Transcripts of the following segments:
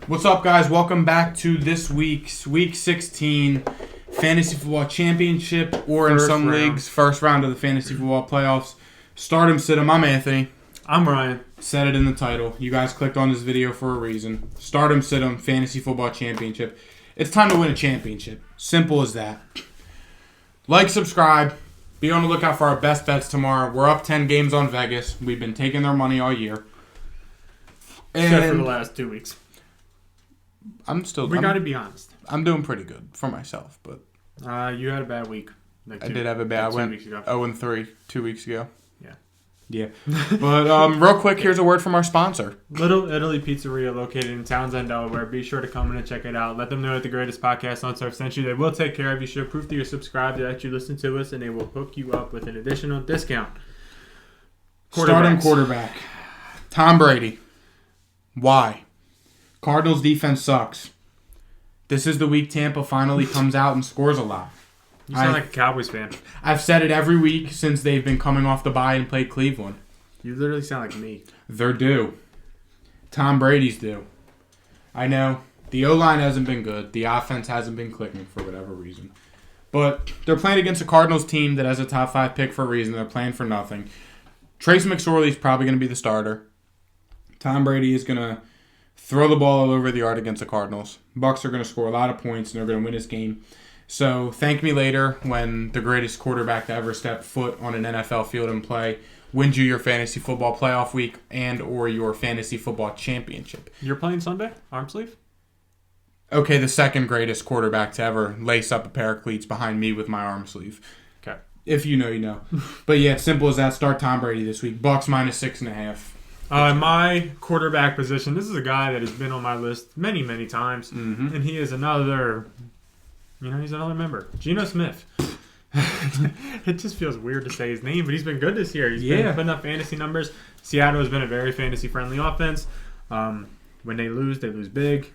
What's up, guys? Welcome back to this week's Week 16 Fantasy Football Championship, or in some leagues, first round of the Fantasy Football Playoffs. Stardom, Sid'em. I'm Anthony. I'm Ryan. Said it in the title. You guys clicked on this video for a reason. Stardom, Sid'em, Fantasy Football Championship. It's time to win a championship. Simple as that. Like, subscribe. Be on the lookout for our best bets tomorrow. We're up 10 games on Vegas. We've been taking their money all year. Except for the last 2 weeks. We got to be honest. I'm doing pretty good for myself, but you had a bad week. I did have a bad. I went 0-3 2 weeks ago. Yeah. But real quick, here's a word from our sponsor. Little Italy Pizzeria, located in Townsend, Delaware. Be sure to come in and check it out. Let them know that the greatest podcast on Surf sent you. They will take care of you. Show proof that you're subscribed, that you listen to us, and they will hook you up with an additional discount. Starting quarterback, Tom Brady. Why? Cardinals defense sucks. This is the week Tampa finally comes out and scores a lot. You sound like a Cowboys fan. I've said it every week since they've been coming off the bye and played Cleveland. You literally sound like me. They're due. Tom Brady's due. I know. The O-line hasn't been good. The offense hasn't been clicking for whatever reason. But they're playing against a Cardinals team that has a top 5 pick for a reason. They're playing for nothing. Trace McSorley's probably going to be the starter. Tom Brady is going to throw the ball all over the yard against the Cardinals. Bucs are going to score a lot of points, and they're going to win this game. So thank me later when the greatest quarterback to ever step foot on an NFL field and play wins you your fantasy football playoff week and or your fantasy football championship. You're playing Sunday? Arm sleeve? Okay, the second greatest quarterback to ever lace up a pair of cleats behind me with my arm sleeve. Okay. If you know, you know. But yeah, it's simple as that. Start Tom Brady this week. Bucs -6.5. My quarterback position, this is a guy that has been on my list many, many times, and he is another, he's another member. Geno Smith. It just feels weird to say his name, but he's been good this year. He's been putting up fantasy numbers. Seattle has been a very fantasy-friendly offense. When they lose big.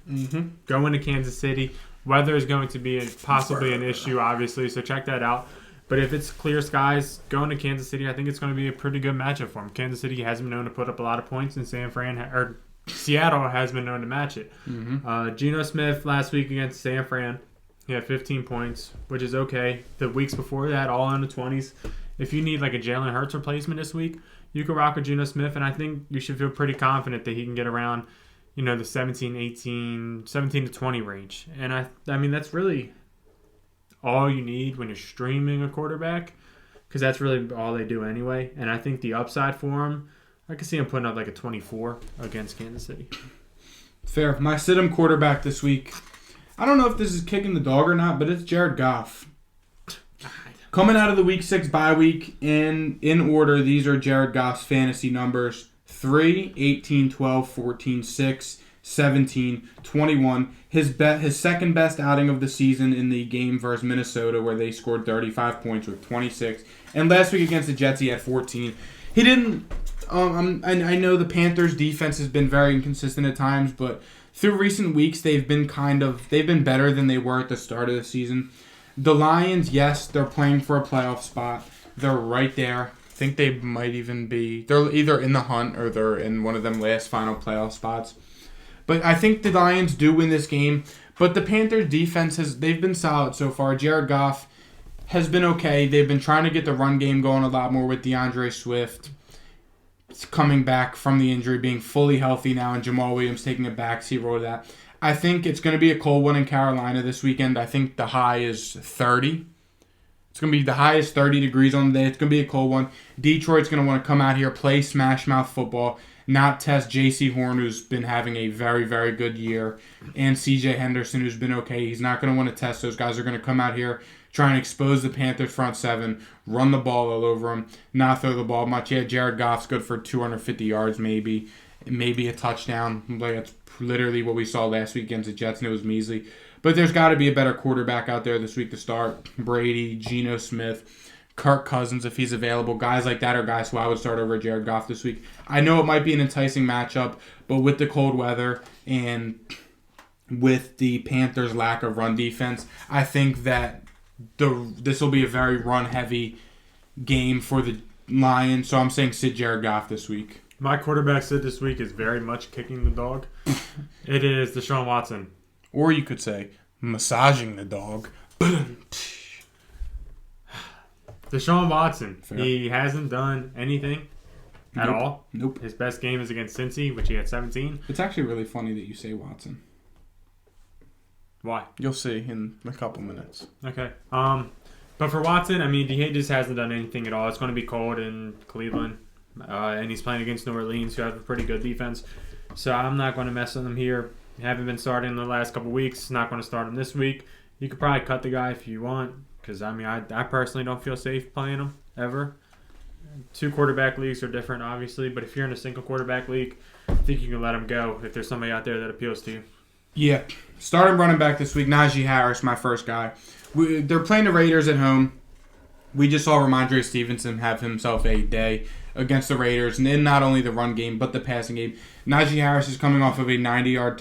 Go into Kansas City. Weather is going to be possibly an issue, obviously, so check that out. But if it's clear skies, going to Kansas City, I think it's going to be a pretty good matchup for him. Kansas City hasn't been known to put up a lot of points, and Seattle has been known to match it. Geno Smith last week against San Fran, he had 15 points, which is okay. The weeks before that, all in the 20s. If you need like a Jalen Hurts replacement this week, you can rock with Geno Smith, and I think you should feel pretty confident that he can get around, the 17 to 20 range. And I mean, that's really all you need when you're streaming a quarterback, because that's really all they do anyway. And I think the upside for him, I can see him putting up like a 24 against Kansas City. Fair. My sit-em quarterback this week, I don't know if this is kicking the dog or not, but it's Jared Goff. Coming out of the Week 6 bye week, in order, these are Jared Goff's fantasy numbers: 3, 18, 12, 14, 6, 17, 21. His second best outing of the season in the game versus Minnesota, where they scored 35 points with 26. And last week against the Jets, he had 14. He didn't. I know the Panthers' defense has been very inconsistent at times, but through recent weeks, they've been better than they were at the start of the season. The Lions, yes, they're playing for a playoff spot. They're right there. I think they might even be. They're either in the hunt or they're in one of them last final playoff spots. But I think the Lions do win this game. But the Panthers' defense they've been solid so far. Jared Goff has been okay. They've been trying to get the run game going a lot more with DeAndre Swift. It's coming back from the injury, being fully healthy now, and Jamal Williams taking a backseat role to that. I think it's going to be a cold one in Carolina this weekend. I think the high is 30. It's going to be the highest 30 degrees on the day. It's going to be a cold one. Detroit's going to want to come out here, play smash mouth football, not test J.C. Horn, who's been having a very, very good year, and C.J. Henderson, who's been okay. He's not going to want to test those guys. They're going to come out here, try and expose the Panthers front seven, run the ball all over them, not throw the ball much. Yeah, Jared Goff's good for 250 yards maybe a touchdown. Like, that's literally what we saw last week against the Jets, and it was measly. But there's got to be a better quarterback out there this week to start. Brady, Geno Smith, Kirk Cousins, if he's available. Guys like that are guys who I would start over Jared Goff this week. I know it might be an enticing matchup, but with the cold weather and with the Panthers' lack of run defense, I think that this will be a very run-heavy game for the Lions. So I'm saying sit Jared Goff this week. My quarterback sit this week is very much kicking the dog. It is Deshaun Watson. Or you could say, massaging the dog. Deshaun Watson. Fair. He hasn't done anything at all. Nope. His best game is against Cincy, which he had 17. It's actually really funny that you say Watson. Why? You'll see in a couple minutes. Okay. But for Watson, I mean, he just hasn't done anything at all. It's going to be cold in Cleveland, and he's playing against New Orleans, who have a pretty good defense. So I'm not going to mess with him here. Haven't been starting in the last couple weeks. Not going to start him this week. You could probably cut the guy if you want, because I mean, I personally don't feel safe playing him ever. 2 quarterback leagues are different, obviously, but if you're in a single quarterback league, I think you can let him go if there's somebody out there that appeals to you. Yeah. Starting running back this week, Najee Harris, my first guy. They're playing the Raiders at home. We just saw Ramondre Stevenson have himself a day against the Raiders, and in not only the run game, but the passing game. Najee Harris is coming off of a 90-yard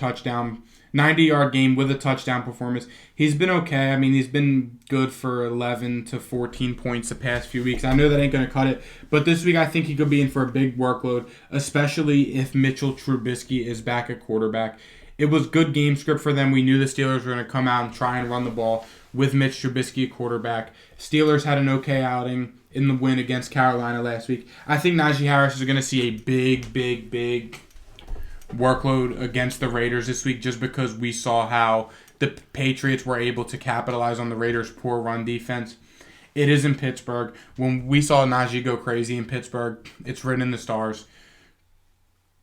game with a touchdown performance. He's been okay. I mean, he's been good for 11 to 14 points the past few weeks. I know that ain't going to cut it, but this week I think he could be in for a big workload, especially if Mitchell Trubisky is back at quarterback. It was good game script for them. We knew the Steelers were going to come out and try and run the ball with Mitch Trubisky at quarterback. Steelers had an okay outing in the win against Carolina last week. I think Najee Harris is going to see a big workload against the Raiders this week, just because we saw how the Patriots were able to capitalize on the Raiders' poor run defense. It is in Pittsburgh. When we saw Najee go crazy in Pittsburgh, it's written in the stars.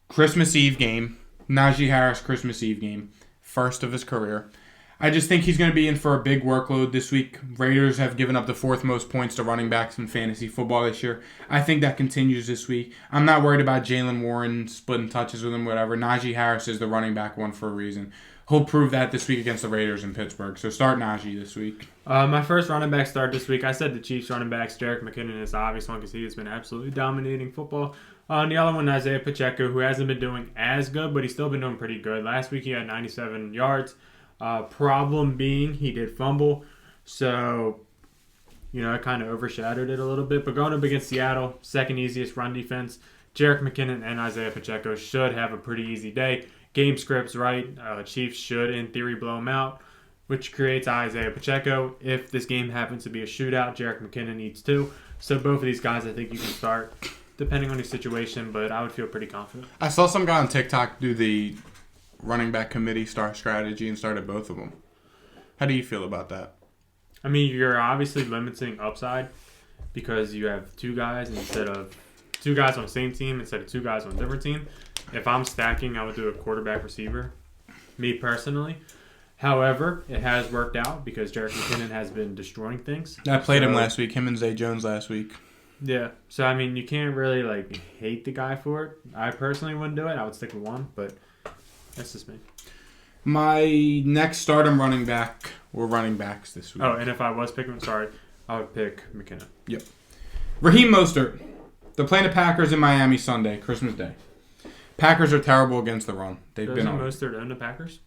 Christmas Eve game. Najee Harris Christmas Eve game. First of his career. I just think he's going to be in for a big workload this week. Raiders have given up the 4th most points to running backs in fantasy football this year. I think that continues this week. I'm not worried about Jalen Warren splitting touches with him, whatever. Najee Harris is the running back one for a reason. He'll prove that this week against the Raiders in Pittsburgh. So start Najee this week. My first running back start this week, I said the Chiefs running backs. Jerick McKinnon is the obvious one because he has been absolutely dominating football. The other one, Isaiah Pacheco, who hasn't been doing as good, but he's still been doing pretty good. Last week he had 97 yards. Problem being, he did fumble. So, it kind of overshadowed it a little bit. But going up against Seattle, second easiest run defense, Jerick McKinnon and Isaiah Pacheco should have a pretty easy day. Game script's right. Chiefs should, in theory, blow them out, which creates Isaiah Pacheco. If this game happens to be a shootout, Jerick McKinnon needs 2. So both of these guys, I think you can start, depending on your situation, but I would feel pretty confident. I saw some guy on TikTok do the running back committee star strategy and started both of them. How do you feel about that? I mean, you're obviously limiting upside because you have 2 guys instead of 2 guys on the same team instead of 2 guys on a different team. If I'm stacking, I would do a quarterback receiver, me personally. However, it has worked out because Jerick McKinnon has been destroying things. I played him last week, him and Zay Jones last week. Yeah. So, I mean, you can't really, hate the guy for it. I personally wouldn't do it. I would stick with 1, but that's just me. My next stardom running back, we're running backs this week. Oh, and if I was picking, I would pick McKinnon. Yep. Raheem Mostert. They're playing the Packers in Miami Sunday, Christmas Day. Packers are terrible against the run. They've been on. Doesn't Mostert own the Packers?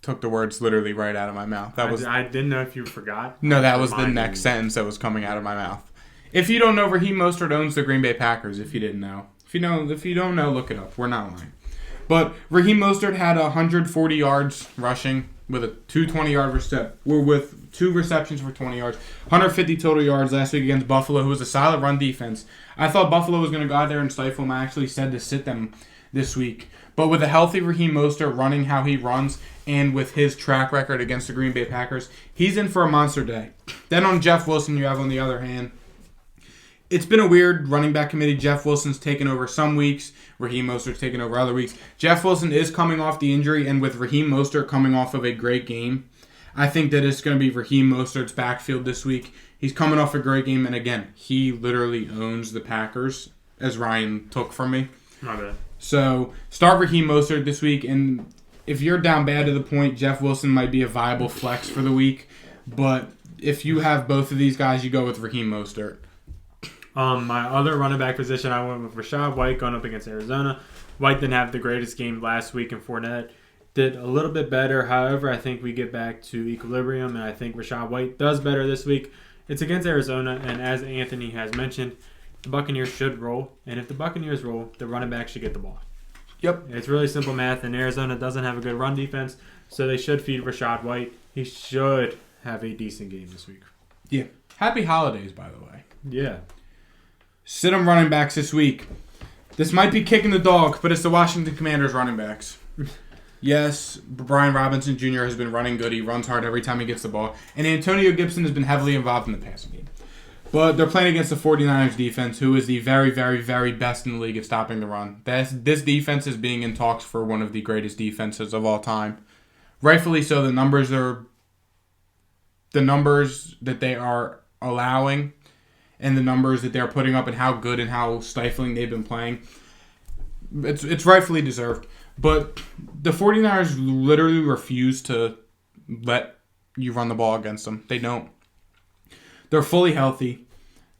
Took the words literally right out of my mouth. I didn't know if you forgot. No, that was the next sentence that was coming out of my mouth. If you don't know, Raheem Mostert owns the Green Bay Packers. If you didn't know, if you don't know, look it up. We're not lying. But Raheem Mostert had 140 yards rushing with a 220-yard with 2 receptions for 20 yards, 150 total yards last week against Buffalo, who was a solid run defense. I thought Buffalo was going to go out there and stifle them. I actually said to sit them this week. But with a healthy Raheem Mostert running how he runs and with his track record against the Green Bay Packers, he's in for a monster day. Then on Jeff Wilson, you have on the other hand, it's been a weird running back committee. Jeff Wilson's taken over some weeks. Raheem Mostert's taken over other weeks. Jeff Wilson is coming off the injury, and with Raheem Mostert coming off of a great game, I think that it's going to be Raheem Mostert's backfield this week. He's coming off a great game, and again, he literally owns the Packers, as Ryan took from me. My bad. So, start Raheem Mostert this week, and if you're down bad to the point, Jeff Wilson might be a viable flex for the week, but if you have both of these guys, you go with Raheem Mostert. My other running back position, I went with Rachaad White going up against Arizona. White didn't have the greatest game last week, and Fournette did a little bit better. However, I think we get back to equilibrium, and I think Rachaad White does better this week. It's against Arizona, and as Anthony has mentioned, the Buccaneers should roll. And if the Buccaneers roll, the running back should get the ball. Yep. It's really simple math, and Arizona doesn't have a good run defense, so they should feed Rachaad White. He should have a decent game this week. Yeah. Happy holidays, by the way. Yeah. Sit 'em running backs this week. This might be kicking the dog, but it's the Washington Commanders running backs. Yes, Brian Robinson Jr. has been running good. He runs hard every time he gets the ball. And Antonio Gibson has been heavily involved in the passing game. But they're playing against the 49ers defense, who is the very, very, very best in the league at stopping the run. This defense is being in talks for one of the greatest defenses of all time. Rightfully so. The numbers that they are allowing and the numbers that they're putting up and how good and how stifling they've been playing, it's rightfully deserved. But the 49ers literally refuse to let you run the ball against them. They don't. They're fully healthy.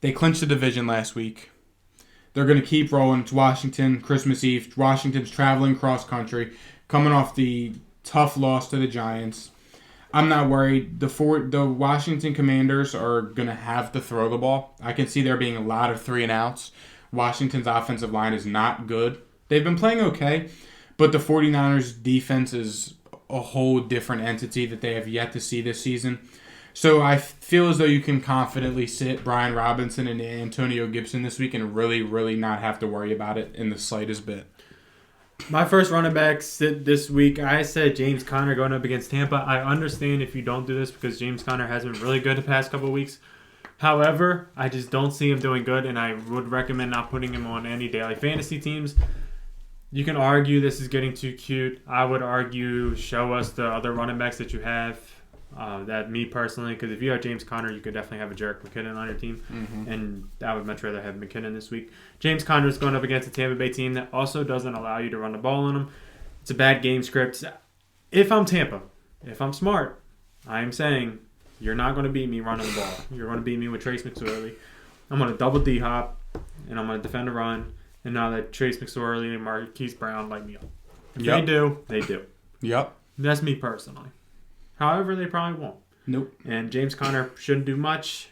They clinched the division last week. They're going to keep rolling. It's Washington, Christmas Eve. Washington's traveling cross country, coming off the tough loss to the Giants. I'm not worried. The Washington Commanders are going to have to throw the ball. I can see there being a lot of 3-and-outs. Washington's offensive line is not good. They've been playing okay, but the 49ers defense is a whole different entity that they have yet to see this season. So I feel as though you can confidently sit Brian Robinson and Antonio Gibson this week and really, really not have to worry about it in the slightest bit. My first running back sit this week, I said James Conner going up against Tampa. I understand if you don't do this because James Conner has been really good the past couple of weeks. However, I just don't see him doing good, and I would recommend not putting him on any daily fantasy teams. You can argue this is getting too cute. I would argue show us the other running backs that you have. That me personally, because if you have James Conner, you could definitely have a Jerick McKinnon on your team, and I would much rather have McKinnon this week. James Conner is going up against a Tampa Bay team that also doesn't allow you to run the ball on them. It's a bad game script. If I'm Tampa, if I'm smart, I am saying you're not going to beat me running the ball. You're going to beat me with Trace McSorley. I'm going to double D-hop, and I'm going to defend a run, and now that Trace McSorley and Marquise Brown light me up. If they do, they do. Yep. That's me personally. However, they probably won't. Nope. And James Conner shouldn't do much,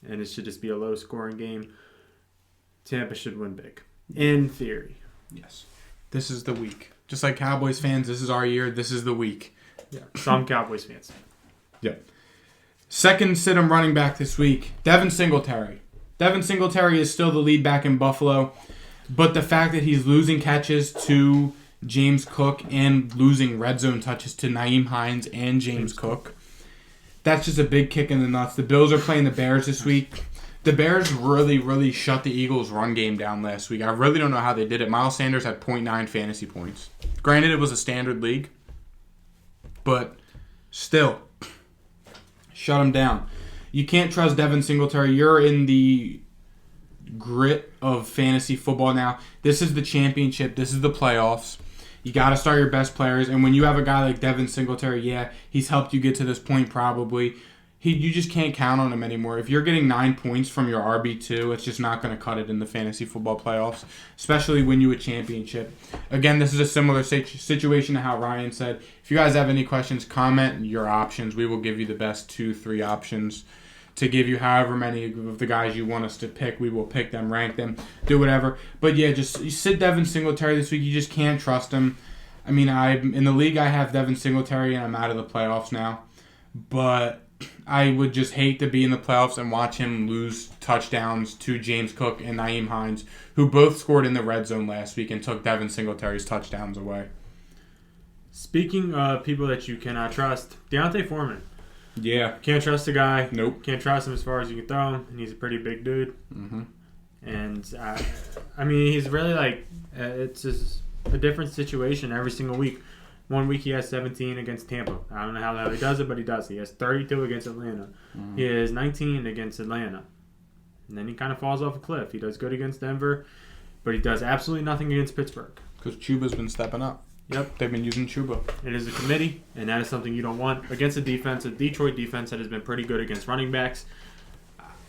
and it should just be a low-scoring game. Tampa should win big, in theory. Yes. This is the week. Just like Cowboys fans, this is our year. This is the week. Yeah. Some Cowboys fans. Yep. Second sit-em running back this week, Devin Singletary. Devin Singletary is still the lead back in Buffalo, but the fact that he's losing catches to James Cook and losing red zone touches to Nyheim Hines and James Cook, that's just a big kick in the nuts. The Bills are playing the Bears this week. The Bears really, really shut the Eagles' run game down last week. I really don't know how they did it. Miles Sanders had 0.9 fantasy points. Granted, it was a standard league, but still, shut him down. You can't trust Devin Singletary. You're in the grit of fantasy football now. This is the championship. This is the playoffs. You got to start your best players. And when you have a guy like Devin Singletary, yeah, he's helped you get to this point probably. You just can't count on him anymore. If you're getting 9 points from your RB2, it's just not going to cut it in the fantasy football playoffs, especially when you a championship. Again, this is a similar situation to how Ryan said. If you guys have any questions, comment your options. We will give you the best 2-3 options to give you however many of the guys you want us to pick. We will pick them, rank them, do whatever. But yeah, just you sit Devin Singletary this week. You just can't trust him. I mean, I'm in the league. I have Devin Singletary, and I'm out of the playoffs now. But I would just hate to be in the playoffs and watch him lose touchdowns to James Cook and Nyheim Hines, who both scored in the red zone last week and took Devin Singletary's touchdowns away. Speaking of people that you cannot trust, Deontay Foreman. Yeah. Can't trust the guy. Nope. Can't trust him as far as you can throw him, and he's a pretty big dude. Mm-hmm. And, I mean, he's really like, it's just a different situation every single week. One week he has 17 against Tampa. I don't know how the hell he does it, but he does. He has 32 against Atlanta. Mm-hmm. He has 19 against Atlanta. And then he kind of falls off a cliff. He does good against Denver, but he does absolutely nothing against Pittsburgh. Because Chuba's been stepping up. Yep. They've been using Chuba. It is a committee, and that is something you don't want against a Detroit defense that has been pretty good against running backs.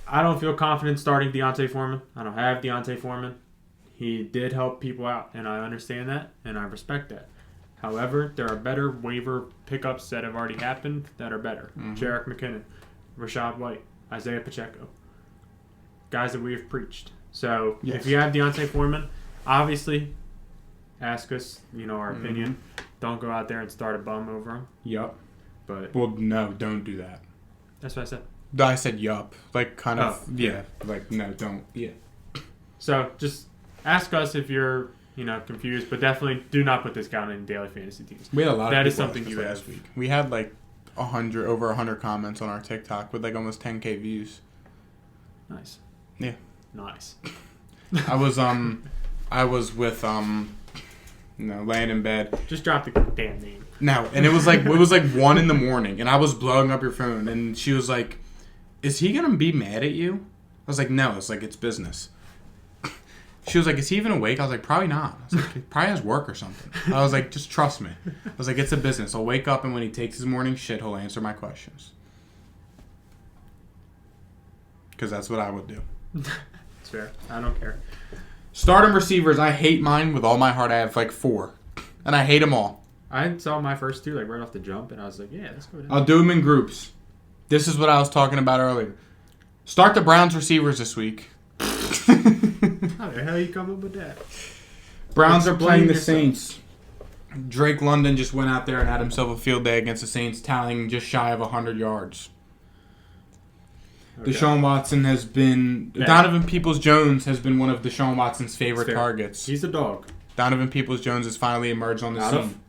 I don't feel confident starting Deontay Foreman. I don't have Deontay Foreman. He did help people out, and I understand that, and I respect that. However, there are better waiver pickups that have already happened that are better. Mm-hmm. Jerick McKinnon, Rachaad White, Isaiah Pacheco. Guys that we have preached. So Yes. if you have Deontay Foreman, obviously ask us, our opinion. Don't go out there and start a bum over him. Yup. But Well, no, don't do that. that's what I said. I said yup. Like, kind of, Oh. yeah. Like, no, don't. Yeah. So just ask us if you're, confused, but definitely do not put this guy in daily fantasy teams. We had a lot of That people is something ask us you last have. week. We had, like, over 100 comments on our TikTok with, like, almost 10K views. Nice. Yeah. Nice. I was with, laying in bed. Just drop the damn name. No, and it was like 1 in the morning, and I was blowing up your phone, and she was like, "Is he gonna be mad at you?" I was like, "No, it's like it's business." She was like, "Is he even awake?" I was like, "Probably not." I was like, "He probably has work or something." I was like, "Just trust me." I was like, "It's a business. I'll wake up, and when he takes his morning shit, he'll answer my questions." Because that's what I would do. It's fair. I don't care. Stardom receivers, I hate mine with all my heart. I have like 4, and I hate them all. I saw my first 2 like right off the jump, and I was like, yeah, let's go down. I'll do them in groups. This is what I was talking about earlier. Start the Browns receivers this week. How the hell you come up with that? Browns are playing the yourself. Saints. Drake London just went out there and had himself a field day against the Saints, tallying just shy of 100 yards. Okay. Deshaun Watson has been... Yeah. Donovan Peoples-Jones has been one of Deshaun Watson's favorite Fair. targets. He's a dog. Donovan Peoples-Jones has finally emerged on the scene.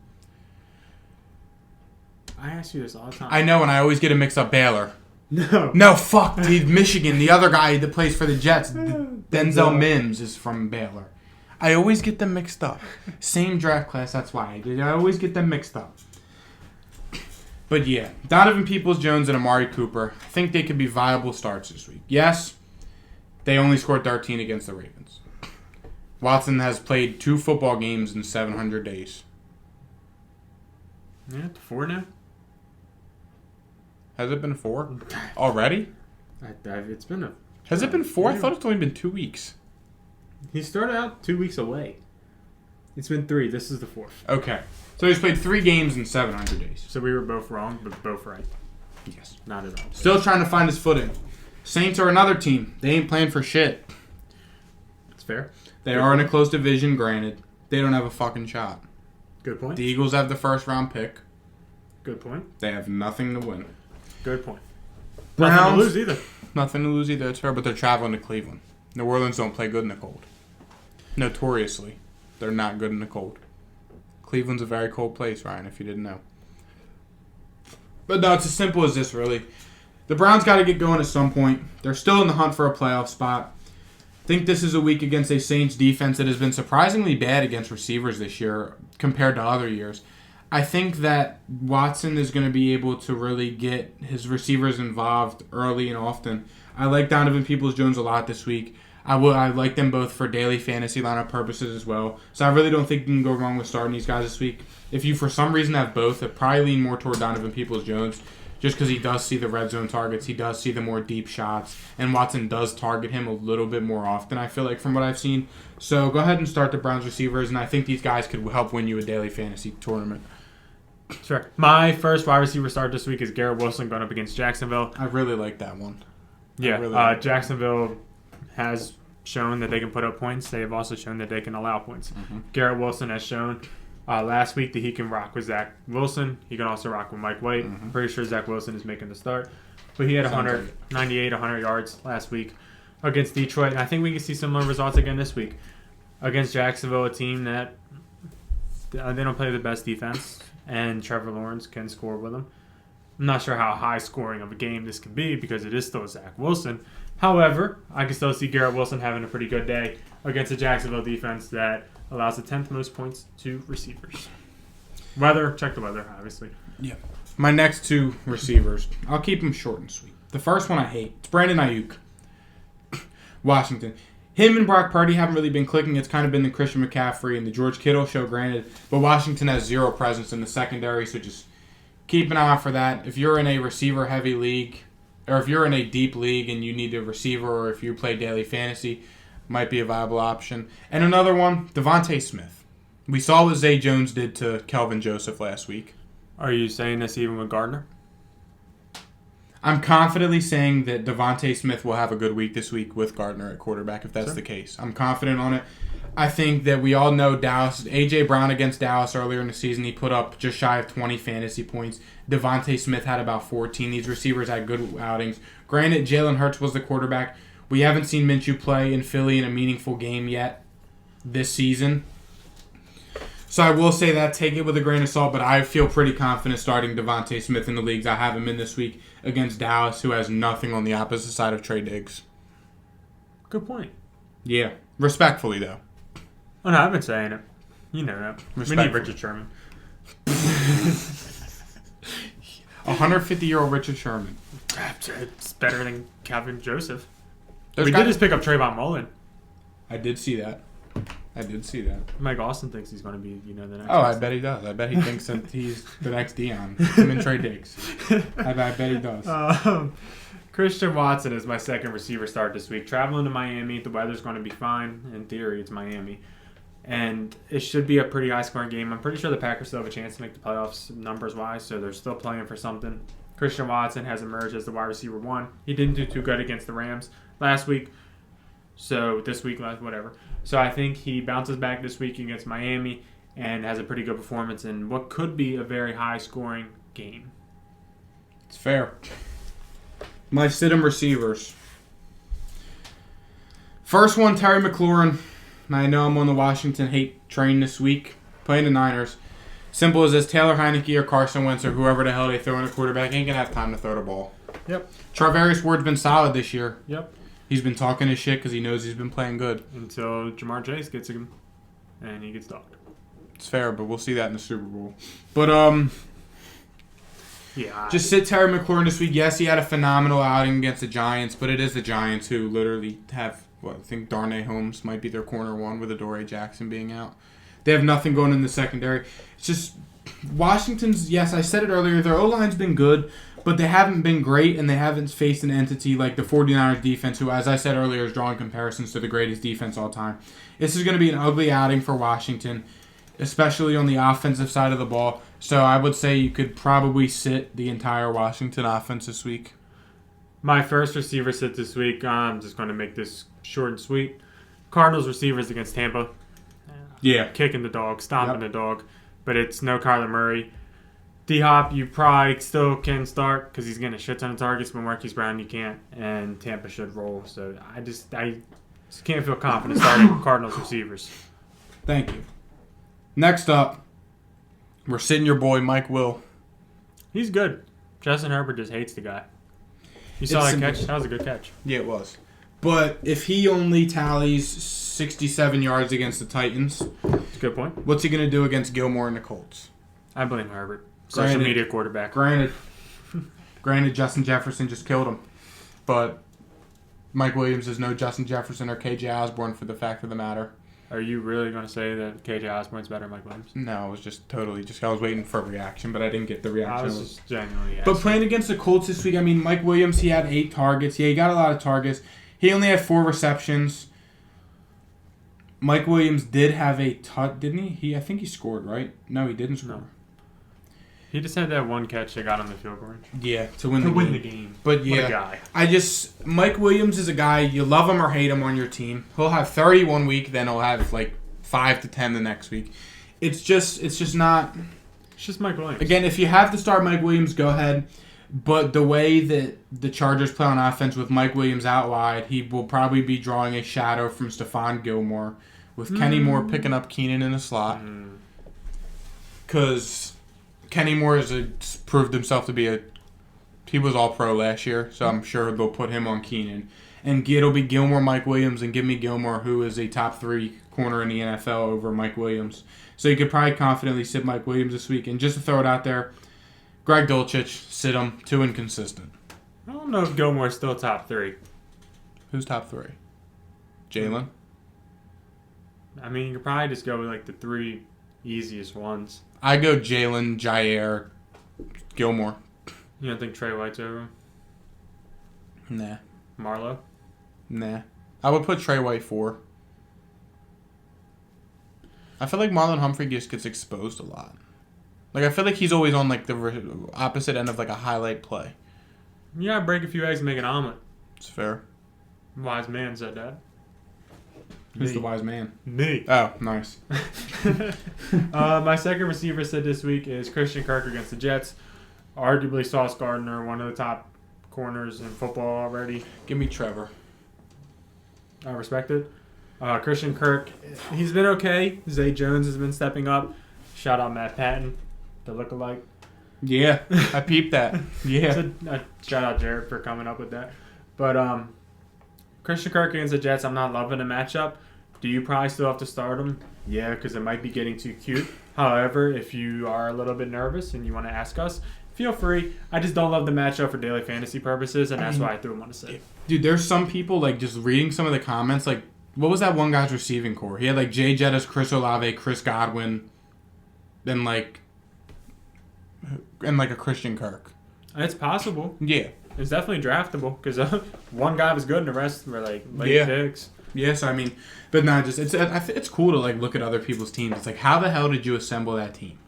I ask you this all the time. I know, and I always get it mixed up. Baylor. No. No, fuck. He's Michigan. The other guy that plays for the Jets, Denzel Mims, is from Baylor. I always get them mixed up. Same draft class, that's why. I always get them mixed up. But yeah, Donovan Peoples-Jones and Amari Cooper, I think they could be viable starts this week. Yes, they only scored 13 against the Ravens. Watson has played 2 football games in 700 days. Yeah, 4 now? Has it been 4 already? It's been a... Has it been 4? I thought it's only been 2 weeks. He started out 2 weeks away. It's been 3. This is the 4th. Okay. So he's played 3 games in 700 days. So we were both wrong, but both right. Yes. Not at all. Still trying to find his footing. Saints are another team. They ain't playing for shit. It's fair. They are in a close division, granted. They don't have a fucking shot. Good point. The Eagles have the first round pick. Good point. They have nothing to win. Good point. Browns, Nothing to lose either. Nothing to lose either. It's fair, but they're traveling to Cleveland. New Orleans don't play good in the cold. Notoriously, they're not good in the cold. Cleveland's a very cold place, Ryan, if you didn't know. But no, it's as simple as this, really. The Browns got to get going at some point. They're still in the hunt for a playoff spot. I think this is a week against a Saints defense that has been surprisingly bad against receivers this year compared to other years. I think that Watson is going to be able to really get his receivers involved early and often. I like Donovan Peoples-Jones a lot this week. I like them both for daily fantasy lineup purposes as well. So I really don't think you can go wrong with starting these guys this week. If you for some reason have both, I'd probably lean more toward Donovan Peoples-Jones just because he does see the red zone targets. He does see the more deep shots. And Watson does target him a little bit more often, I feel like, from what I've seen. So go ahead and start the Browns receivers, and I think these guys could help win you a daily fantasy tournament. Sure. My first wide receiver start this week is Garrett Wilson going up against Jacksonville. I really like that one. Yeah, really like Jacksonville has shown that they can put up points. They have also shown that they can allow points. Mm-hmm. Garrett Wilson has shown last week that he can rock with Zach Wilson. He can also rock with Mike White. Mm-hmm. Pretty sure Zach Wilson is making the start. But he had 198, 100 yards last week against Detroit. And I think we can see similar results again this week against Jacksonville, a team that they don't play the best defense, and Trevor Lawrence can score with them. I'm not sure how high scoring of a game this can be because it is still Zach Wilson. However, I can still see Garrett Wilson having a pretty good day against a Jacksonville defense that allows the 10th most points to receivers. Check the weather, obviously. Yeah. My next 2 receivers, I'll keep them short and sweet. The first one I hate. It's Brandon Ayuk. Washington. Him and Brock Purdy haven't really been clicking. It's kind of been the Christian McCaffrey and the George Kittle show, granted. But Washington has 0 presence in the secondary, so just keep an eye out for that. If you're in a receiver-heavy league, or if you're in a deep league and you need a receiver, or if you play daily fantasy, might be a viable option. And another one, Devontae Smith. We saw what Zay Jones did to Kelvin Joseph last week. Are you saying this even with Gardner? I'm confidently saying that Devontae Smith will have a good week this week with Gardner at quarterback, if that's the case. I'm confident on it. I think that we all know Dallas. A.J. Brown against Dallas earlier in the season, he put up just shy of 20 fantasy points. Devontae Smith had about 14. These receivers had good outings. Granted, Jalen Hurts was the quarterback. We haven't seen Minshew play in Philly in a meaningful game yet this season. So I will say that, take it with a grain of salt, but I feel pretty confident starting Devontae Smith in the leagues. I have him in this week against Dallas, who has nothing on the opposite side of Trey Diggs. Good point. Yeah. Respectfully, though. Oh, no, I've been saying it. You know that. We need Richard Sherman. 150-year-old Richard Sherman. It's better than Calvin Joseph. There's we did just pick up Trayvon Mullen. I did see that. Mike Austin thinks he's going to be, the next. Oh, I bet he does. I bet he thinks that he's the next Dion. Him and Trey Diggs. I bet he does. Christian Watson is my second receiver start this week. Traveling to Miami, the weather's going to be fine. In theory, it's Miami. And it should be a pretty high-scoring game. I'm pretty sure the Packers still have a chance to make the playoffs numbers-wise, so they're still playing for something. Christian Watson has emerged as the wide receiver 1. He didn't do too good against the Rams last week. So this week, whatever. So I think he bounces back this week against Miami and has a pretty good performance in what could be a very high-scoring game. It's fair. My sit-em receivers. First one, Terry McLaurin. I know I'm on the Washington hate train this week, playing the Niners. Simple as this, Taylor Heineke or Carson Wentz or whoever the hell they throw in a quarterback ain't going to have time to throw the ball. Yep. Charvarius Ward's been solid this year. Yep. He's been talking his shit because he knows he's been playing good. Until Jamar Chase gets him, and he gets docked. It's fair, but we'll see that in the Super Bowl. But, yeah. Just sit Terry McLaurin this week. Yes, he had a phenomenal outing against the Giants, but it is the I literally have, I think Darnay Holmes might be their corner one with Adoree Jackson being out. They have nothing going in the secondary. It's just Washington's, yes, I said it earlier, their O-line's been good, but they haven't been great, and they haven't faced an entity like the 49ers defense, who, as I said earlier, is drawing comparisons to the greatest defense all time. This is going to be an ugly outing for Washington, especially on the offensive side of the ball. So I would say you could probably sit the entire Washington offense this week. My first receiver sit this week, I'm just going to make this short and sweet. Cardinals receivers against Tampa. Yeah. Kicking the dog, stomping the dog. But it's no Kyler Murray. D-Hop, you probably still can start because he's getting a shit ton of targets, but Marquise Brown, you can't. And Tampa should roll. So I just can't feel confident starting Cardinals receivers. Thank you. Next up, we're sitting your boy, Mike Will. He's good. Justin Herbert just hates the guy. You saw that catch? That was a good catch. Yeah, it was. But if he only tallies 67 yards against the Titans, that's a good point. What's he going to do against Gilmore and the Colts? I blame Herbert. Social media quarterback. Granted, Justin Jefferson just killed him. But Mike Williams is no Justin Jefferson or KJ Osborne for the fact of the matter. Are you really going to say that KJ Osborne's better than Mike Williams? No, I was just I was waiting for a reaction, but I didn't get the reaction. I was just genuinely asking. But playing against the Colts this week, I mean, Mike Williams, he had 8 targets. Yeah, he got a lot of targets. He only had 4 receptions. Mike Williams did have a didn't he? I think he scored, right? No, he didn't score. No. He just had that one catch that got on the field goal range. Yeah, to win the game. But yeah, what a guy. Mike Williams is a guy, you love him or hate him on your team. He'll have 30 one week, then he'll have like 5 to 10 the next week. It's just not. It's just Mike Williams. Again, if you have to start Mike Williams, go ahead. But the way that the Chargers play on offense with Mike Williams out wide, he will probably be drawing a shadow from Stephon Gilmore, with Kenny Moore picking up Keenan in the slot. Because Kenny Moore has proved himself to be he was all-pro last year, so I'm sure they'll put him on Keenan. And it'll be Gilmore, Mike Williams, and give me Gilmore, who is a top 3 corner in the NFL over Mike Williams. So you could probably confidently sit Mike Williams this week. And just to throw it out there, Greg Dulcich, sit him, too inconsistent. I don't know if Gilmore's still top 3. Who's top 3? Jalen? I mean, you could probably just go with like the 3 easiest ones. I go Jalen, Jair, Gilmore. You don't think Trey White's over him? Nah. Marlowe? Nah. I would put Trey White 4. I feel like Marlon Humphrey just gets exposed a lot. Like, I feel like he's always on, like, the opposite end of, like, a highlight play. You gotta break a few eggs and make an omelet. It's fair. Wise man said that. Who's the wise man? Me. Oh, nice. My second receiver said this week is Christian Kirk against the Jets. Arguably Sauce Gardner, one of the top corners in football already. Give me Trevor. I respect it. Christian Kirk, he's been okay. Zay Jones has been stepping up. Shout out Matt Patton, the lookalike. Yeah, I peeped that. Yeah. Shout out Jared for coming up with that. But Christian Kirk against the Jets, I'm not loving the matchup. Do you probably still have to start him? Yeah, because it might be getting too cute. However, if you are a little bit nervous and you want to ask us, feel free. I just don't love the matchup for daily fantasy purposes, and that's why I threw him on a sit. Dude, there's some people, like, just reading some of the comments, like, what was that one guy's receiving core? He had, like, Jay Jettis, Chris Olave, Chris Godwin, then, like, and, like, a Christian Kirk. It's possible. Yeah. It's definitely draftable, because one guy was good and the rest were, like, late picks. Yes, I mean, but not just it's cool to like look at other people's teams. It's like, how the hell did you assemble that team?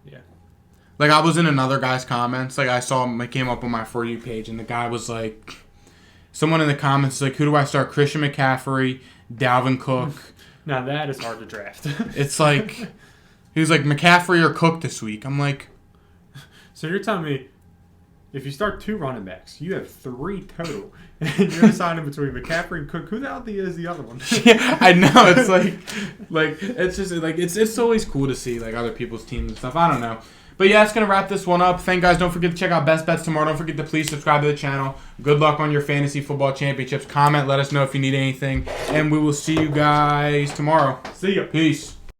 Yeah. Like, I was in another guy's comments. Like, I saw him, it came up on my For You page, and the guy was like, someone in the comments was like, who do I start? Christian McCaffrey, Dalvin Cook. Now that is hard to draft. It's like, he was like, McCaffrey or Cook this week. I'm like, so you're telling me, if you start 2 running backs, you have 3 total, and you're deciding between McCaffrey and Cook. Who the hell is the other one? Yeah, I know. It's like it's just like it's always cool to see like other people's teams and stuff. I don't know, but yeah, that's gonna wrap this one up. Thank guys. Don't forget to check out Best Bets tomorrow. Don't forget to please subscribe to the channel. Good luck on your fantasy football championships. Comment. Let us know if you need anything, and we will see you guys tomorrow. See ya. Peace.